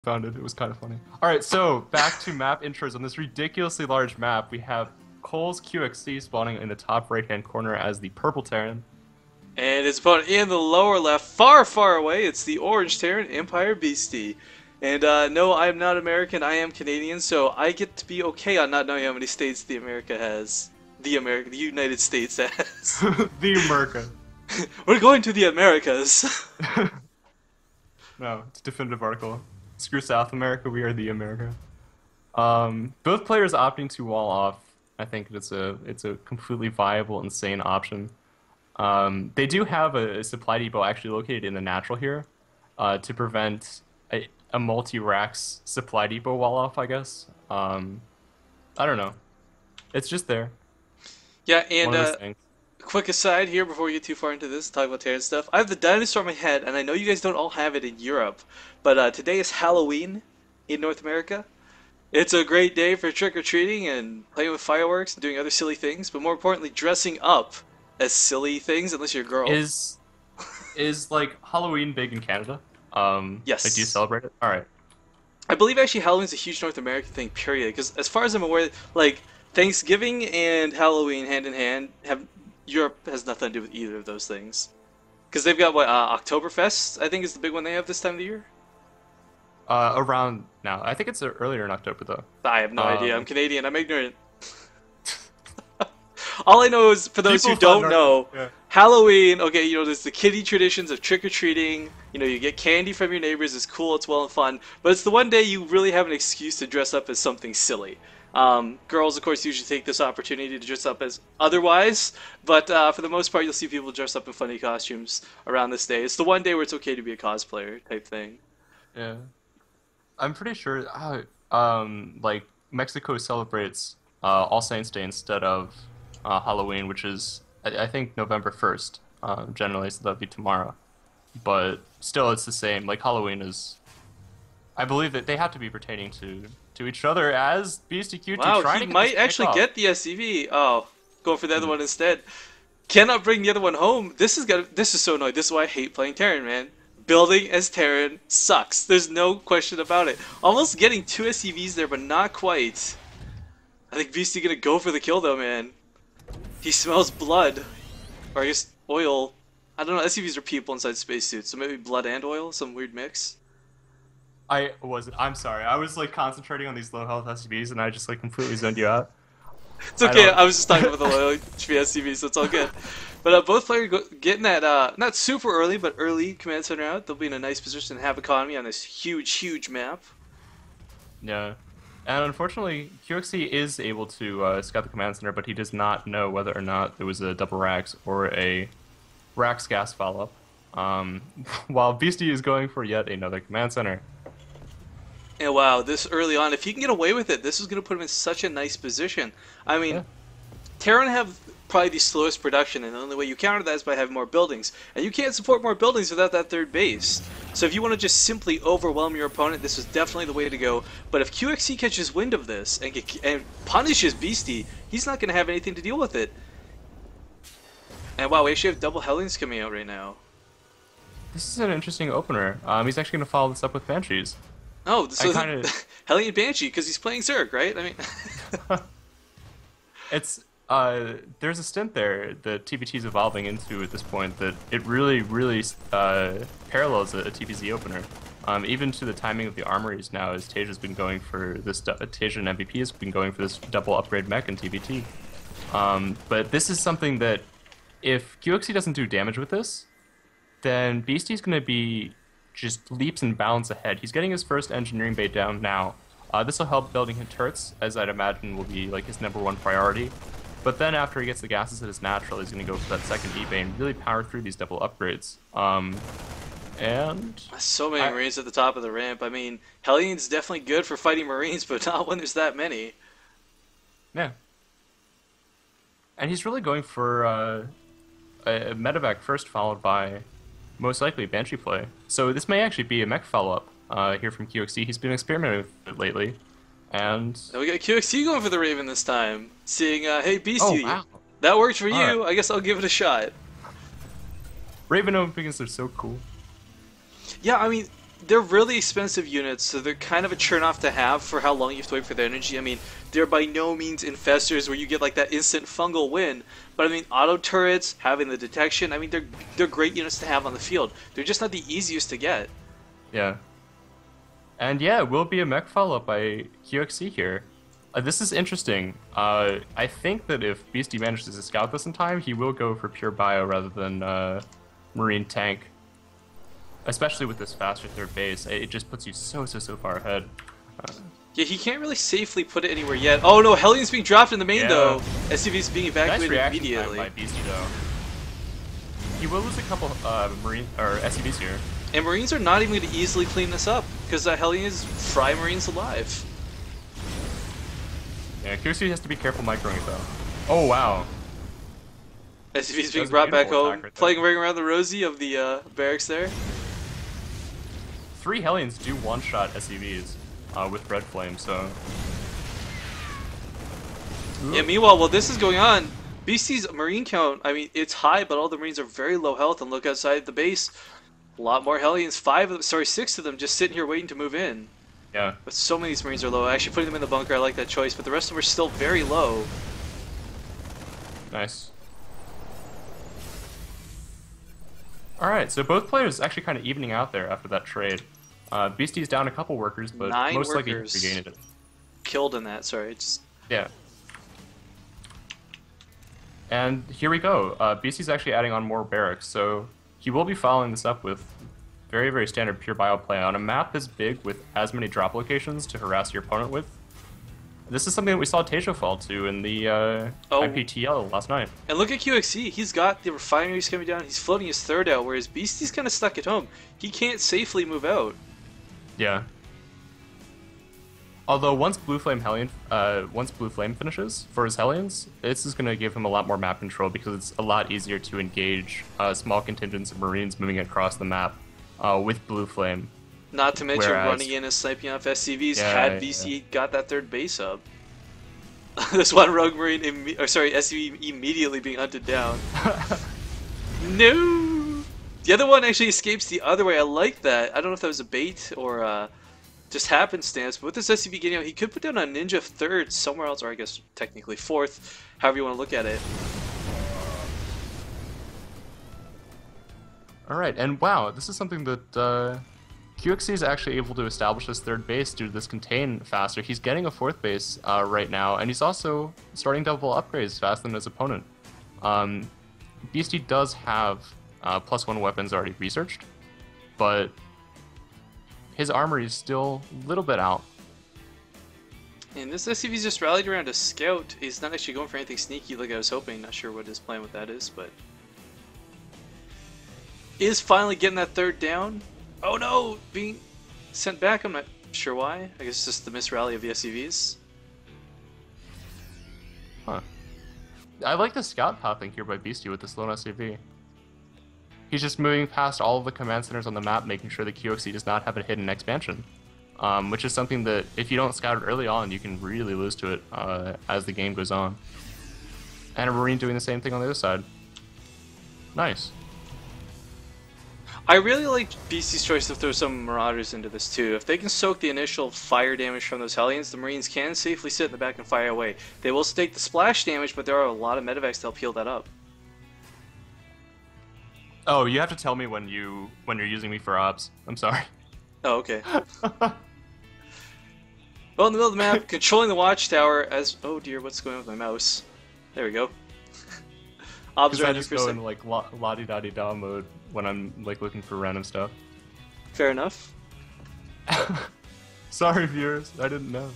found it. It was kind of funny. All right, so back to map intros. On this ridiculously large map, we have Cole's QXC spawning in the top right-hand corner as the purple Terran. And it's opponent in the lower left, far, far away. It's the orange Terran, Empire Beastie. And no, I am not American. I am Canadian, so I get to be okay on not knowing how many states the America has. The United States has. The America. We're going to the Americas. No, it's a definitive article. Screw South America, we are the America. Both players opting to wall off. I think it's a completely viable, insane option. They do have a supply depot actually located in the natural here, to prevent a multi-racks supply depot wall off, I guess. I don't know. It's just there. Yeah, and quick aside here before we get too far into this, talk about Terran stuff. I have the dinosaur in my head, and I know you guys don't all have it in Europe, but today is Halloween in North America. It's a great day for trick-or-treating and playing with fireworks and doing other silly things, but more importantly, dressing up as silly things, unless you're a girl. Is like Halloween big in Canada? Yes. Like, do you celebrate it? All right. I believe actually Halloween's a huge North American thing, period. Because as far as I'm aware, like Thanksgiving and Halloween hand in hand, Europe has nothing to do with either of those things. Because they've got what Oktoberfest, I think is the big one they have this time of the year. Around now. I think it's earlier in October though. I have no idea. I'm Canadian. I'm ignorant. All I know is, for those who don't know, Halloween, okay, you know, there's the kiddie traditions of trick-or-treating, you know, you get candy from your neighbors, it's cool, it's well and fun, but it's the one day you really have an excuse to dress up as something silly. Girls, of course, usually take this opportunity to dress up as otherwise, but for the most part, you'll see people dress up in funny costumes around this day. It's the one day where it's okay to be a cosplayer type thing. Yeah. I'm pretty sure, like, Mexico celebrates All Saints Day instead of Halloween, which is, I think, November 1st, generally, so that'd be tomorrow. But still, it's the same. Like, Halloween is... I believe that they have to be pertaining to each other as Beastyqt. Wow, he might actually get the SCV. Oh, going for the other one instead. Cannot bring the other one home. This is so annoying. This is why I hate playing Terran, man. Building as Terran sucks. There's no question about it. Almost getting 2 SCVs there, but not quite. I think Beastie gonna go for the kill though, man. He smells blood. Or I guess oil. I don't know, SCVs are people inside spacesuits, so maybe blood and oil? Some weird mix? I'm sorry. I was, like, concentrating on these low health SCVs and I just, like, completely zoned you out. It's okay, I was just talking about the low HP SCVs, so it's all good. But both players getting that, not super early, but early command center out. They'll be in a nice position to have economy on this huge, huge map. Yeah. And unfortunately, QXC is able to scout the command center, but he does not know whether or not it was a double racks or a racks gas follow-up. While Beastie is going for yet another command center. And wow, this early on, if he can get away with it, this is going to put him in such a nice position. I mean, yeah. Terran have probably the slowest production, and the only way you counter that is by having more buildings. And you can't support more buildings without that third base. So if you want to just simply overwhelm your opponent, this is definitely the way to go. But if QXC catches wind of this and punishes Beastie, he's not going to have anything to deal with it. And wow, we actually have double Hellions coming out right now. This is an interesting opener. He's actually going to follow this up with Banshees. Oh, so Hellion Banshee, because he's playing Zerg, right? I mean... It's... there's a stint there that TBT is evolving into at this point that it really, really parallels a TBZ opener. Even to the timing of the armories now, as Taja's been going for this, Taja and MVP has been going for this double upgrade mech in TBT. But this is something that, if QXC doesn't do damage with this, then Beastie's going to be just leaps and bounds ahead. He's getting his first engineering bay down now. This will help building his turrets, as I'd imagine will be like his #1 priority. But then after he gets the gases at his natural, he's going to go for that second E-Bay and really power through these double upgrades. And... So many Marines at the top of the ramp. I mean, Hellion's definitely good for fighting Marines, but not when there's that many. Yeah. And he's really going for a medevac first, followed by, most likely, Banshee play. So this may actually be a mech follow-up here from QXC. He's been experimenting with it lately. And we got QXC going for the Raven this time. Seeing, hey, Beastie, oh, wow. that worked for you. Right. I guess I'll give it a shot. Raven openings are so cool. Yeah, I mean, they're really expensive units, so they're kind of a churn off to have for how long you have to wait for their energy. I mean, they're by no means infestors where you get like that instant fungal win, but I mean, auto turrets, having the detection, I mean, they're great units to have on the field. They're just not the easiest to get. Yeah. And yeah, it will be a mech follow-up by QXC here. This is interesting. I think that if Beasty manages to scout this in time, he will go for pure bio rather than marine tank. Especially with this faster third base, it just puts you so far ahead. Yeah, he can't really safely put it anywhere yet. Oh no, Hellions being dropped in the main though. SCV's being evacuated nice immediately. Time by Beasty though. He will lose a couple marine or SCVs here. And Marines are not even going to easily clean this up because the Hellions fry Marines alive. Yeah, QXC has to be careful microing it though. Oh wow. SCV's being brought back home, playing ring around the rosy of the barracks there. 3 Hellions do one-shot SCVs with Red Flame, so... Yeah, meanwhile, while this is going on, Beasty's Marine count, I mean, it's high, but all the Marines are very low health, and look outside the base, a lot more Hellions, 6 of them just sitting here waiting to move in. Yeah. But so many of these Marines are low. Actually, putting them in the bunker, I like that choice, but the rest of them are still very low. Nice. Alright, so both players actually kind of evening out there after that trade. Beasty's down a couple workers, but 9 most likely workers he regained it. killed in that, sorry. Yeah. And here we go. Beasty's actually adding on more barracks, so he will be following this up with very standard pure bio play on a map this big with as many drop locations to harass your opponent with. This is something that we saw Tejo fall to in the IPTL last night. And look at QXC, he's got the refineries coming down, he's floating his third out, whereas Beasty's kind of stuck at home. He can't safely move out. Yeah. Although once Blue Flame finishes for his Hellions, this is going to give him a lot more map control because it's a lot easier to engage small contingents of Marines moving across the map with Blue Flame. Not to mention running in and sniping off SCVs had BC got that third base up. This one Rogue Marine, SCV immediately being hunted down. No! The other one actually escapes the other way. I like that. I don't know if that was a bait or just happenstance, but with this SCV getting out, he could put down a Ninja third somewhere else, or I guess technically fourth, however you want to look at it. Alright, and wow, this is something that QXC is actually able to establish his third base due to this contain faster. He's getting a fourth base right now, and he's also starting double upgrades faster than his opponent. Beasty does have +1 weapons already researched, but his armory is still a little bit out. And this SCV's just rallied around a scout. He's not actually going for anything sneaky like I was hoping. Not sure what his plan with that is, but... is finally getting that third down. Oh no! Being sent back, I'm not sure why. I guess it's just the misrally of the SCVs. Huh. I like the scout pathing here by Beasty with this lone SCV. He's just moving past all of the command centers on the map, making sure that QXC does not have a hidden expansion. Which is something that, if you don't scout it early on, you can really lose to it as the game goes on. And a Marine doing the same thing on the other side. Nice. I really like Beasty's choice to throw some Marauders into this too. If they can soak the initial fire damage from those Hellions, the Marines can safely sit in the back and fire away. They will take the splash damage, but there are a lot of medevacs to help heal that up. Oh, you have to tell me when you're using me for ops. I'm sorry. Oh, okay. Well, in the middle of the map, controlling the watchtower as... oh dear, what's going on with my mouse? There we go. Because I just go in like la-di-da-di-da mode when I'm like looking for random stuff. Fair enough. Sorry, viewers. I didn't know.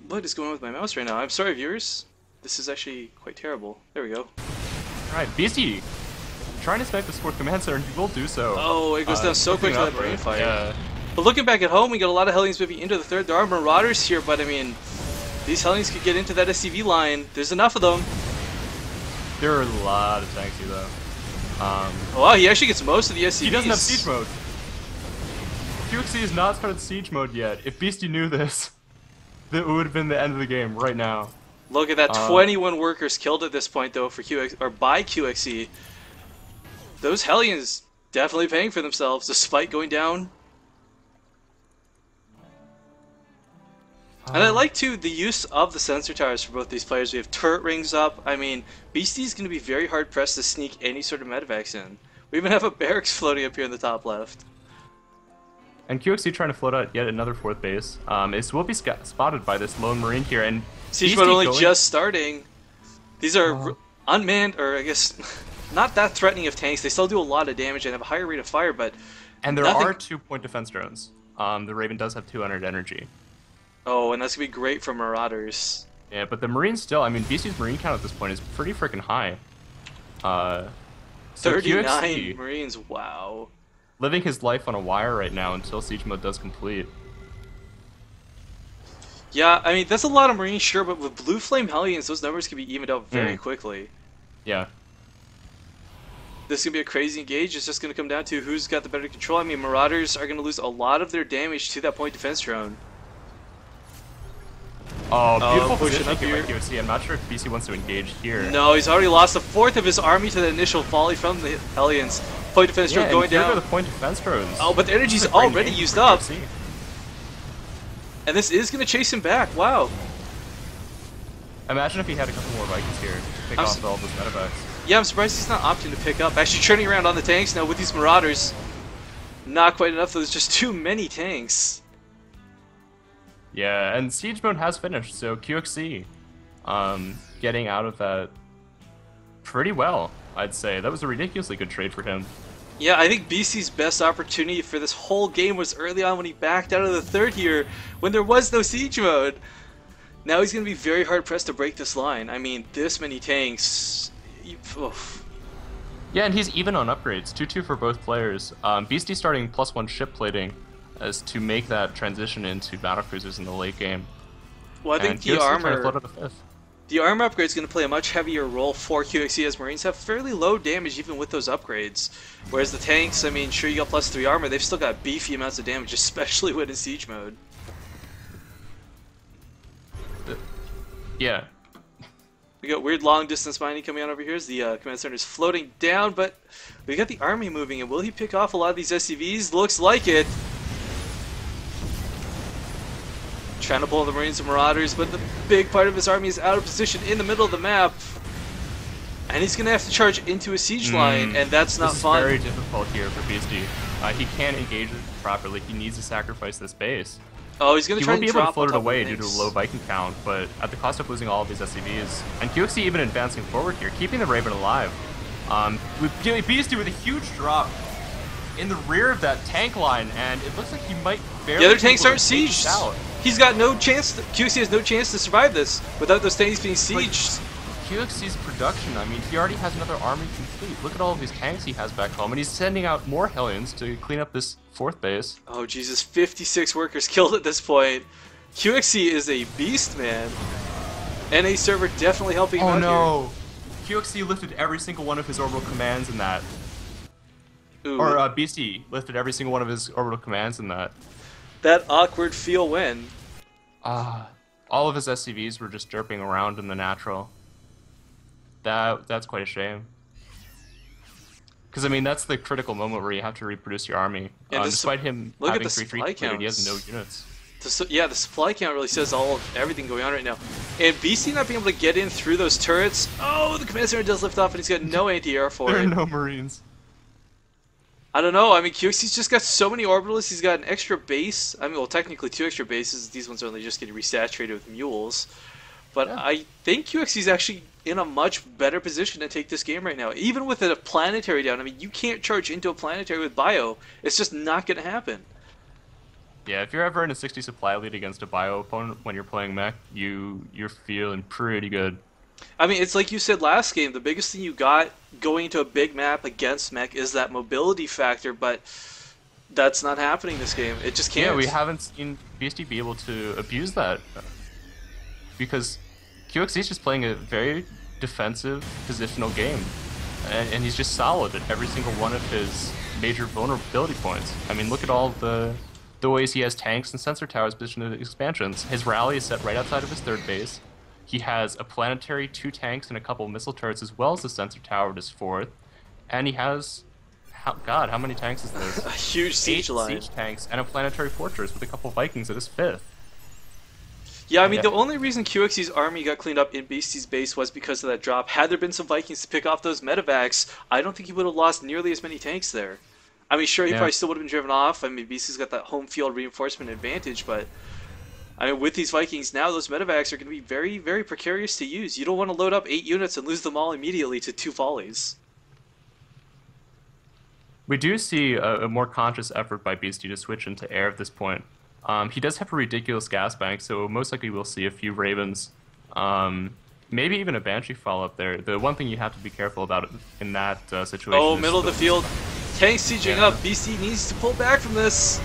What is going on with my mouse right now? I'm sorry, viewers. This is actually quite terrible. There we go. Alright, Beasty! Trying to snipe this fourth command center, and he will do so. Oh, it goes down so quick to that brain fire. Yeah. But looking back at home, we got a lot of Hellions moving into the third. There are Marauders here, but I mean, these Hellions could get into that SCV line. There's enough of them. There are a lot of tanks here, though. Oh, wow, he actually gets most of the SCVs. He doesn't have siege mode. QXC has not started siege mode yet. If Beasty knew this, that would have been the end of the game right now. Look at that, 21 workers killed at this point, though, for QX or by QXC. Those Hellions, definitely paying for themselves despite going down. And I like, too, the use of the sensor towers for both these players. We have turret rings up. I mean, Beasty's going to be very hard-pressed to sneak any sort of medevacs in. We even have a barracks floating up here in the top left. And QXC trying to float out yet another 4th base. It will be spotted by this lone Marine here. And Siege mode only just starting. These are unmanned, or I guess not that threatening of tanks. They still do a lot of damage and have a higher rate of fire, but and there are 2-point defense drones. The Raven does have 200 energy. Oh, and that's going to be great for Marauders. Yeah, but the Marines still, I mean, BC's Marine count at this point is pretty freaking high. So 39 QXC, Marines, wow. living his life on a wire right now until siege mode does complete. Yeah, I mean, that's a lot of Marines, sure, but with Blue Flame Hellions, those numbers can be evened out very quickly. Yeah. This is going to be a crazy engage. It's just going to come down to who's got the better control. I mean, Marauders are going to lose a lot of their damage to that point defense drone. Oh, beautiful pushing position up by here. QXC. I'm not sure if BC wants to engage here. No, he's already lost a fourth of his army to the initial volley from the Hellions. Point defense drone going here down. are the point defense drones. Oh, but the energy's already used up. And this is going to chase him back. Wow. Imagine if he had a couple more Vikings here to pick off all those medevacs. Yeah, I'm surprised he's not opting to pick up. Actually turning around on the tanks now with these Marauders. Not quite enough, there's just too many tanks. Yeah, and siege mode has finished, so QXC getting out of that pretty well, I'd say. That was a ridiculously good trade for him. Yeah, I think BC's best opportunity for this whole game was early on when he backed out of the third here, when there was no siege mode. Now he's going to be very hard-pressed to break this line. I mean, this many tanks... Oof. Yeah, and he's even on upgrades, 2-2 for both players. Beasty starting +1 ship plating as to make that transition into battlecruisers in the late game. Well, I think the armor upgrade is going to play a much heavier role for QXC, as Marines have fairly low damage even with those upgrades. Whereas the tanks, I mean, sure you got +3 armor, they've still got beefy amounts of damage, especially when in siege mode. Yeah. We got weird long distance mining coming on over here as the command center is floating down, but we got the army moving, and will he pick off a lot of these SCVs? Looks like it. Trying to pull the Marines and Marauders, but the big part of his army is out of position in the middle of the map. And he's going to have to charge into a siege line, and that's not fun. This is very difficult here for Beasty. He can't engage it properly. He needs to sacrifice this base. Oh, he's going to try and He won't be able to drop float it away due to a low Viking count, but at the cost of losing all of these SCVs. And QXC even advancing forward here, keeping the Raven alive. With Beasty with a huge drop in the rear of that tank line, and it looks like he might barely... The other tanks aren't sieged. He's got no chance. QXC has no chance to survive this without those tanks being sieged. QXC's production, I mean, he already has another army complete. Look at all of these tanks he has back home, and he's sending out more Hellions to clean up this 4th base. Oh, Jesus, 56 workers killed at this point. QXC is a beast, man. NA server definitely helping him out here. Oh, no. QXC lifted every single one of his orbital commands in that. Ooh. Or Beasty lifted every single one of his orbital commands in that. That awkward feel when. All of his SCVs were just derping around in the natural. That's quite a shame. Because, I mean, that's the critical moment where you have to reproduce your army. Despite him having 3-3 completed, he has no units. Yeah, the supply count really says everything going on right now. And BC not being able to get in through those turrets. Oh, the command center does lift off, and he's got no anti-air for it. There are no Marines. I don't know. I mean, QXC's just got so many orbitals. He's got an extra base. I mean, well, technically 2 extra bases. These ones are only just getting resaturated with mules. But yeah. I think QXC's actually in a much better position to take this game right now. Even with a planetary down, I mean, you can't charge into a planetary with bio. It's just not going to happen. Yeah, if you're ever in a 60 supply lead against a bio opponent when you're playing mech, you're feeling pretty good. I mean, it's like you said last game, the biggest thing you got going into a big map against mech is that mobility factor, but that's not happening this game. It just can't. Yeah, we haven't seen Beasty be able to abuse that. Because QXC is just playing a very defensive, positional game. And he's just solid at every single one of his major vulnerability points. I mean, look at all the ways he has tanks and sensor towers positioned in expansions. His rally is set right outside of his 3rd base. He has a planetary, 2 tanks, and a couple missile turrets, as well as a sensor tower at his 4th. And he has God, how many tanks is this? A huge siege line. Siege tanks and a planetary fortress with a couple Vikings at his 5th. Yeah, I mean, the only reason QXC's army got cleaned up in Beasty's base was because of that drop. Had there been some Vikings to pick off those medevacs, I don't think he would have lost nearly as many tanks there. I mean, sure, he probably still would have been driven off. I mean, Beasty's got that home field reinforcement advantage, but I mean, with these Vikings now, those medevacs are going to be very, very precarious to use. You don't want to load up 8 units and lose them all immediately to 2 volleys. We do see a more conscious effort by Beasty to switch into air at this point. He does have a ridiculous gas bank, so most likely we'll see a few Ravens. Maybe even a Banshee follow-up there. The one thing you have to be careful about in that situation is middle of the field. Tanks sieging up. Beasty needs to pull back from this.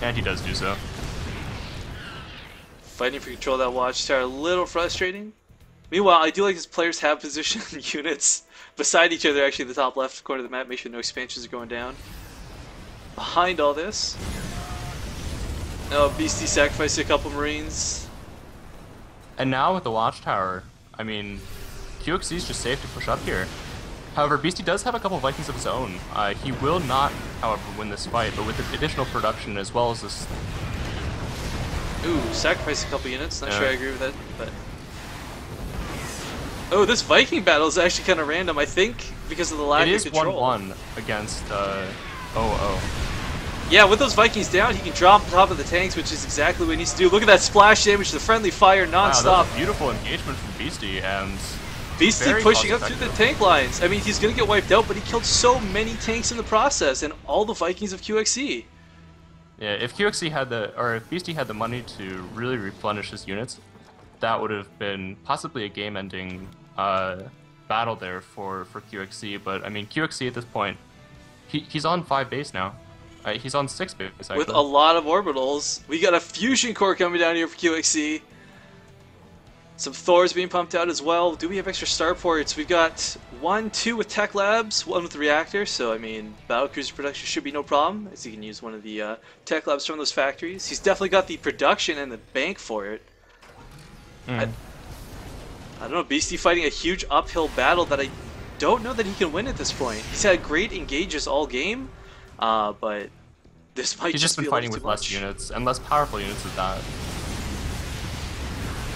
And he does do so. Fighting for control of that watchtower, a little frustrating. Meanwhile, I do like his players have positioned units beside each other, actually in the top left corner of the map, make sure no expansions are going down. Behind all this, Beasty sacrificed a couple Marines. And now with the watchtower, I mean, QXC is just safe to push up here. However, Beasty does have a couple Vikings of his own. He will not, however, win this fight, but with the additional production as well as this... Ooh, sacrifice a couple units. Not sure I agree with that, but... Oh, this Viking battle is actually kind of random, I think, because of the lack of control. It is 1-1 against OO. Yeah, with those Vikings down, he can drop on top of the tanks, which is exactly what he needs to do. Look at that splash damage, the friendly fire non-stop. Wow, that's a beautiful engagement from Beasty, and... Beasty pushing up through the tank lines. I mean, he's going to get wiped out, but he killed so many tanks in the process, and all the Vikings of QXC. Yeah, if QXC had if Beasty had the money to really replenish his units, that would have been possibly a game-ending battle there for QXC. But I mean, QXC at this point, he's on 5 base now. He's on 6 base actually. With a lot of orbitals. We got a fusion core coming down here for QXC. Some Thors being pumped out as well. Do we have extra starports? We've got 2 with tech labs, 1 with reactor. So I mean, battlecruiser production should be no problem, as he can use one of the tech labs from those factories. He's definitely got the production and the bank for it. I don't know, Beasty fighting a huge uphill battle that I don't know that he can win at this point. He's had great engages all game, but this might He's just been fighting with less units, and less powerful units at that.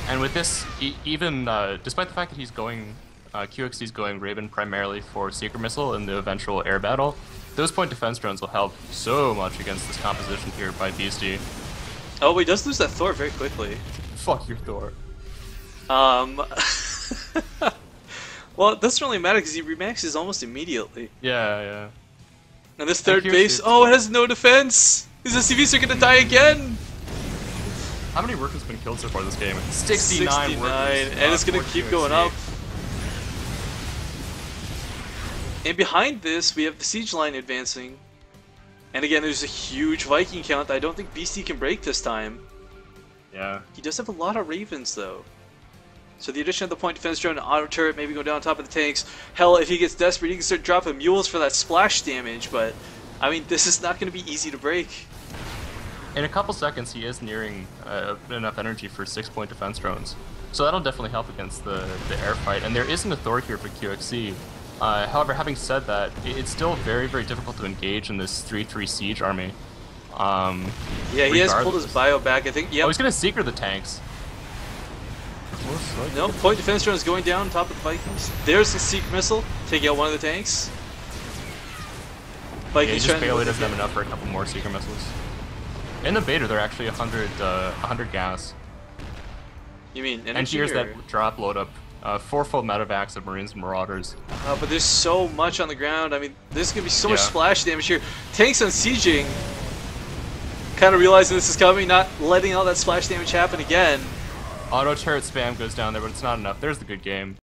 And with this, even despite the fact that he's going, QXC's going Raven primarily for Seeker Missile in the eventual air battle, those point defense drones will help so much against this composition here by Beasty. Oh, he does lose that Thor very quickly. Fuck your Thor. Well, it doesn't really matter because he remaxes almost immediately. Yeah. And this third base, it has no defense! His SCVs are gonna die again! How many workers have been killed so far this game? 69 workers. And it's gonna keep going up. And behind this, we have the siege line advancing. And again, there's a huge Viking count that I don't think Beasty can break this time. Yeah. He does have a lot of Ravens, though. So the addition of the point defense drone and auto turret, maybe go down on top of the tanks. Hell, if he gets desperate, he can start dropping mules for that splash damage, but I mean, this is not going to be easy to break. In a couple seconds, he is nearing enough energy for 6-point defense drones. So that'll definitely help against the air fight. And there isn't a Thor here for QXC. However, having said that, it's still very, very difficult to engage in this 3-3 siege army. Yeah, he has pulled his bio back, I think. Yep. Oh, he's going to Seeker the tanks. No, point defense drone is going down on top of the Vikings. There's the Seeker missile, taking out one of the tanks. Vikings just barely doesn't have enough for a couple more Seeker missiles. In the beta, they're actually 100 gas. You mean energy? And here's that drop load up. 4-fold medevacs of Marines and Marauders. But there's so much on the ground. I mean, there's going to be so much splash damage here. Tanks on sieging, kind of realizing this is coming, not letting all that splash damage happen again. Auto turret spam goes down there, but it's not enough. There's the good game.